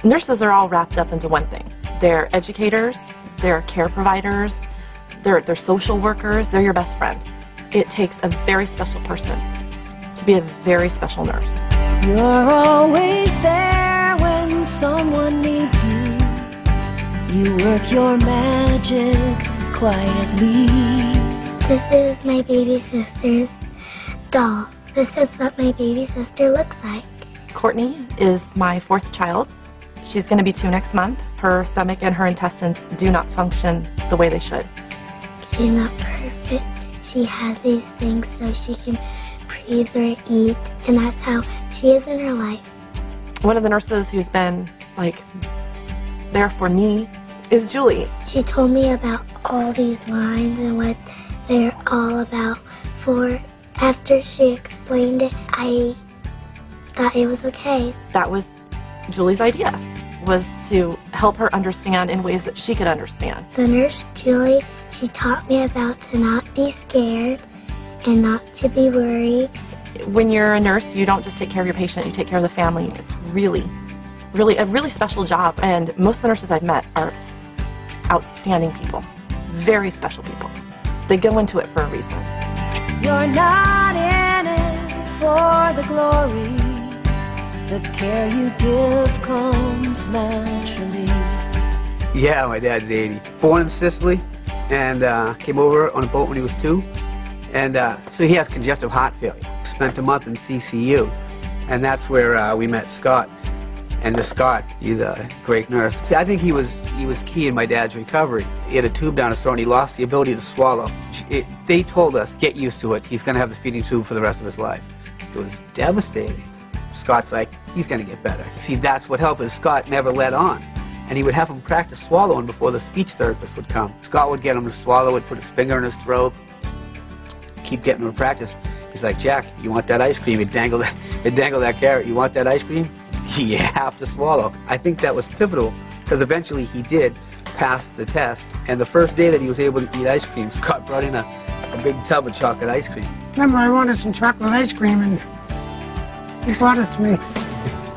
Nurses are all wrapped up into one thing. They're educators, they're care providers, they're social workers, they're your best friend. It takes a very special person to be a very special nurse. You're always there when someone needs you. You work your magic quietly. This is my baby sister's doll. This is what my baby sister looks like. Courtney is my 4th child. She's going to be 2 next month. Her stomach and her intestines do not function the way they should. She's not perfect. She has these things so she can breathe or eat, and that's how she is in her life. One of the nurses who's been, like, there for me is Julie. She told me about all these lines and what they're all about. After she explained it, I thought it was okay. That was Julie's idea, was to help her understand in ways that she could understand. The nurse, Julie, she taught me about to not be scared and not to be worried. When you're a nurse, you don't just take care of your patient, you take care of the family. It's really a really special job, and most of the nurses I've met are outstanding people, very special people. They go into it for a reason. You're not in it for the glory. The care you give comes naturally. Yeah, my dad's 80. Born in Sicily, and came over on a boat when he was 2. And so he has congestive heart failure. Spent a month in CCU, and that's where we met Scott. And this Scott, he's a great nurse. See, I think he was key in my dad's recovery. He had a tube down his throat and he lost the ability to swallow. They told us, get used to it. He's going to have the feeding tube for the rest of his life. It was devastating. Scott's like, he's going to get better. See, that's what helped is Scott never let on. And he would have him practice swallowing before the speech therapist would come. Scott would get him to swallow, would put his finger in his throat, keep getting him to practice. He's like, Jack, you want that ice cream? He'd dangle that carrot. You want that ice cream? You have to swallow. I think that was pivotal because eventually he did pass the test. And the first day that he was able to eat ice cream, Scott brought in a big tub of chocolate ice cream. Remember, I wanted some chocolate ice cream and he brought it to me.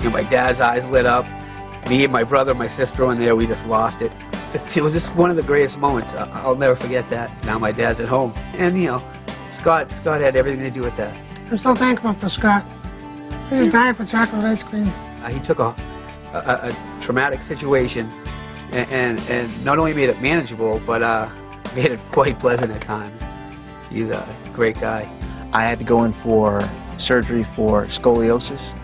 And my dad's eyes lit up. Me and my brother, my sister in there, we just lost it. It was just one of the greatest moments. I'll never forget that. Now my dad's at home. And, you know, Scott had everything to do with that. I'm so thankful for Scott. He's dying for chocolate ice cream. He took a traumatic situation and not only made it manageable, but made it quite pleasant at times. He's a great guy. I had to go in for surgery for scoliosis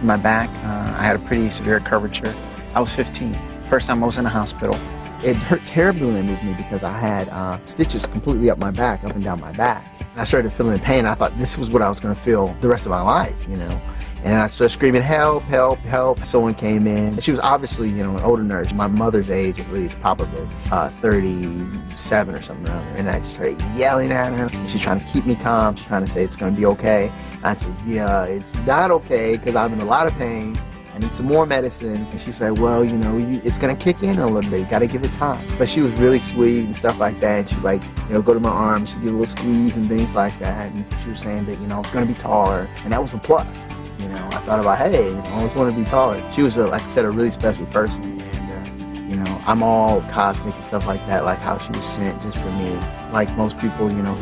in my back. I had a pretty severe curvature. I was 15. First time I was in the hospital. It hurt terribly when they moved me because I had stitches completely up my back, up and down my back. I started feeling pain. I thought this was what I was going to feel the rest of my life, you know. And I started screaming, help, help, help. Someone came in. She was obviously, you know, an older nurse. My mother's age, at least, probably 37 or something around there. And I just started yelling at her. She's trying to keep me calm. She's trying to say it's going to be okay. And I said, yeah, it's not okay because I'm in a lot of pain. I need some more medicine. And she said, well, you know, it's going to kick in a little bit. You got to give it time. But she was really sweet and stuff like that. And she like, you know, go to my arms. She'd give a little squeeze and things like that. And she was saying that, you know, it's going to be taller. And that was a plus. You know, I thought about, hey, you know, I always want to be taller. She was, like I said, a really special person. And, you know, I'm all cosmic and stuff like that, like how she was sent just for me. Like most people, you know,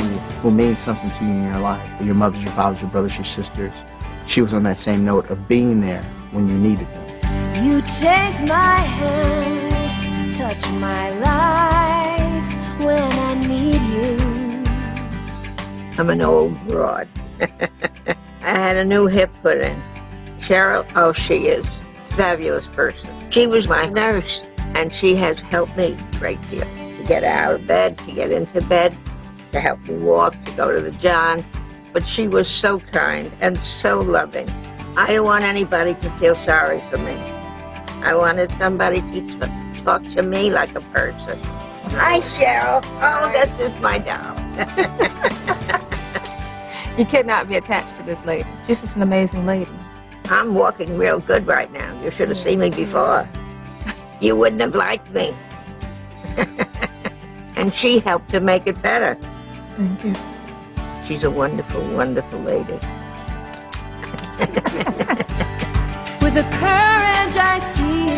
who mean something to you in your life. Your mothers, your fathers, your brothers, your sisters. She was on that same note of being there when you needed them. You take my hand, touch my life when I need you. I'm an old broad. I had a new hip put in. Cheryl, oh, she is a fabulous person. She was my nurse, and she has helped me a great deal to get out of bed, to get into bed, to help me walk, to go to the John. But she was so kind and so loving. I don't want anybody to feel sorry for me. I wanted somebody to talk to me like a person. Hi, Cheryl. Oh, this is my doll. You could not be attached to this lady. She's just an amazing lady. I'm walking real good right now. You should have seen me before. You wouldn't have liked me. And she helped to make it better. Thank you. She's a wonderful, wonderful lady. With the courage I see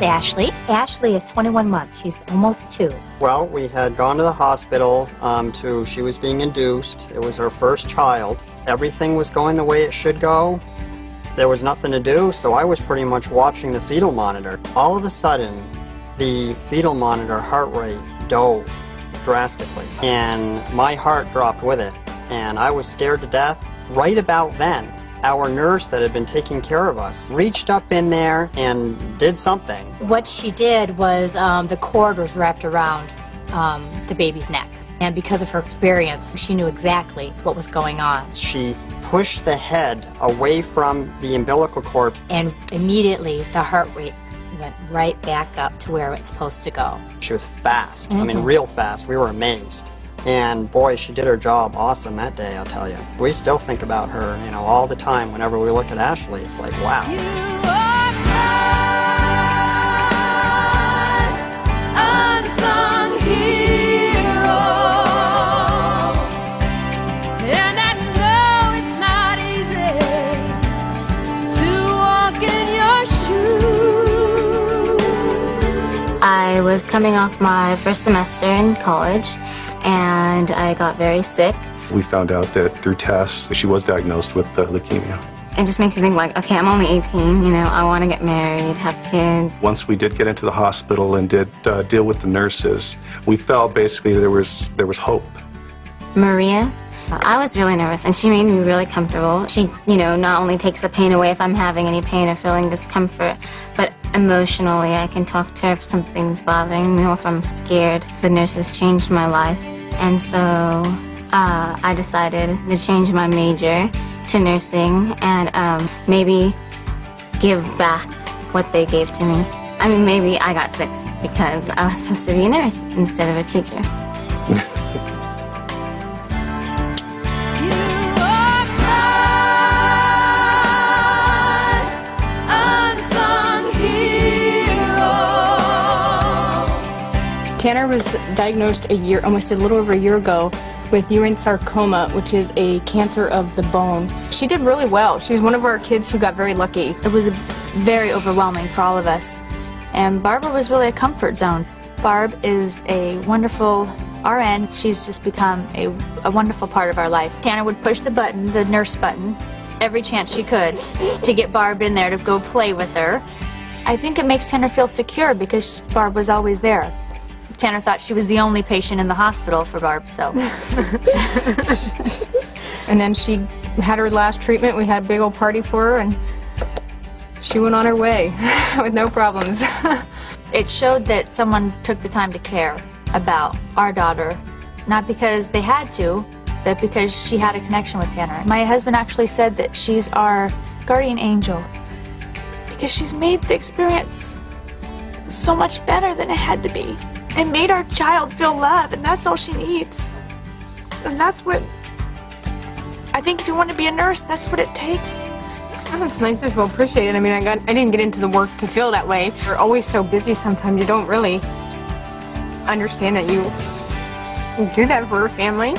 Ashley. Ashley is 21 months. She's almost 2. Well, we had gone to the hospital she was being induced. It was her first child. Everything was going the way it should go. There was nothing to do, so I was pretty much watching the fetal monitor. All of a sudden, the fetal monitor heart rate dove drastically, and my heart dropped with it, and I was scared to death. Right about then, our nurse that had been taking care of us reached up in there and did something. What she did was the cord was wrapped around the baby's neck, and because of her experience, she knew exactly what was going on. She pushed the head away from the umbilical cord, and immediately the heart rate went right back up to where it's supposed to go. She was fast. I mean, real fast. We were amazed. And boy, she did her job awesome that day, I'll tell you. We still think about her, you know, all the time. Whenever we look at Ashley, it's like, wow. I was coming off my first semester in college, and I got very sick. We found out that through tests, she was diagnosed with leukemia. It just makes you think like, okay, I'm only 18, you know, I want to get married, have kids. Once we did get into the hospital and did deal with the nurses, we felt basically there was hope. Maria, I was really nervous, and she made me really comfortable. She, you know, not only takes the pain away if I'm having any pain or feeling discomfort, but emotionally I can talk to her if something's bothering me or if I'm scared. The nurses changed my life, and so I decided to change my major to nursing and maybe give back what they gave to me. I mean, maybe I got sick because I was supposed to be a nurse instead of a teacher. Tanner was diagnosed almost a little over a year ago with Ewing sarcoma, which is a cancer of the bone. She did really well. She was one of our kids who got very lucky. It was very overwhelming for all of us, and Barbara was really a comfort zone. Barb is a wonderful RN. She's just become a wonderful part of our life. Tanner would push the button, the nurse button, every chance she could to get Barb in there to go play with her. I think it makes Tanner feel secure because Barb was always there. Tanner thought she was the only patient in the hospital for Barb, so. And then she had her last treatment. We had a big old party for her, and she went on her way with no problems. It showed that someone took the time to care about our daughter, not because they had to, but because she had a connection with Tanner. My husband actually said that she's our guardian angel because she's made the experience so much better than it had to be. And made our child feel love, and that's all she needs. And that's what, I think if you want to be a nurse, that's what it takes. Oh, it's nice to feel appreciated. I mean, I didn't get into the work to feel that way. You're always so busy sometimes you don't really understand that you do that for a family.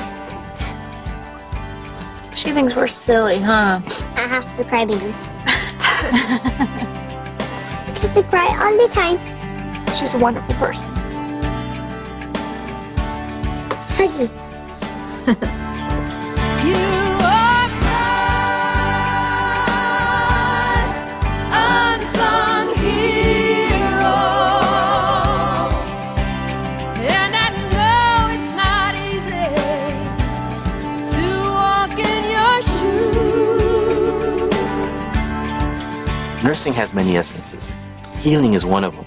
She thinks we're silly, huh? I have to cry babies. Because they cry all the time. She's a wonderful person. Huggy. Nursing has many essences. Healing is one of them,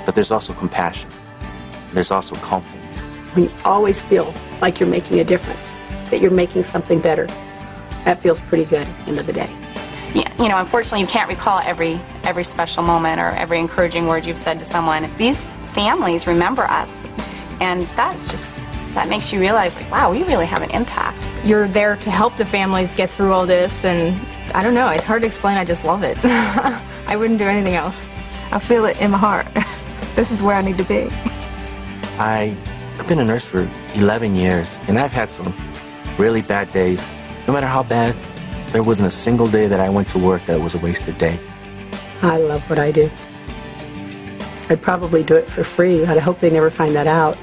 but there's also compassion. There's also comfort. When you always feel like you're making a difference, that you're making something better, that feels pretty good at the end of the day. Yeah, you know, unfortunately, you can't recall every special moment or every encouraging word you've said to someone. These families remember us, and that makes you realize, like, wow, we really have an impact. You're there to help the families get through all this, and I don't know, it's hard to explain, I just love it. I wouldn't do anything else. I feel it in my heart. This is where I need to be. I've been a nurse for 11 years, and I've had some really bad days. No matter how bad, there wasn't a single day that I went to work that was a wasted day. I love what I do. I'd probably do it for free, but I hope they never find that out.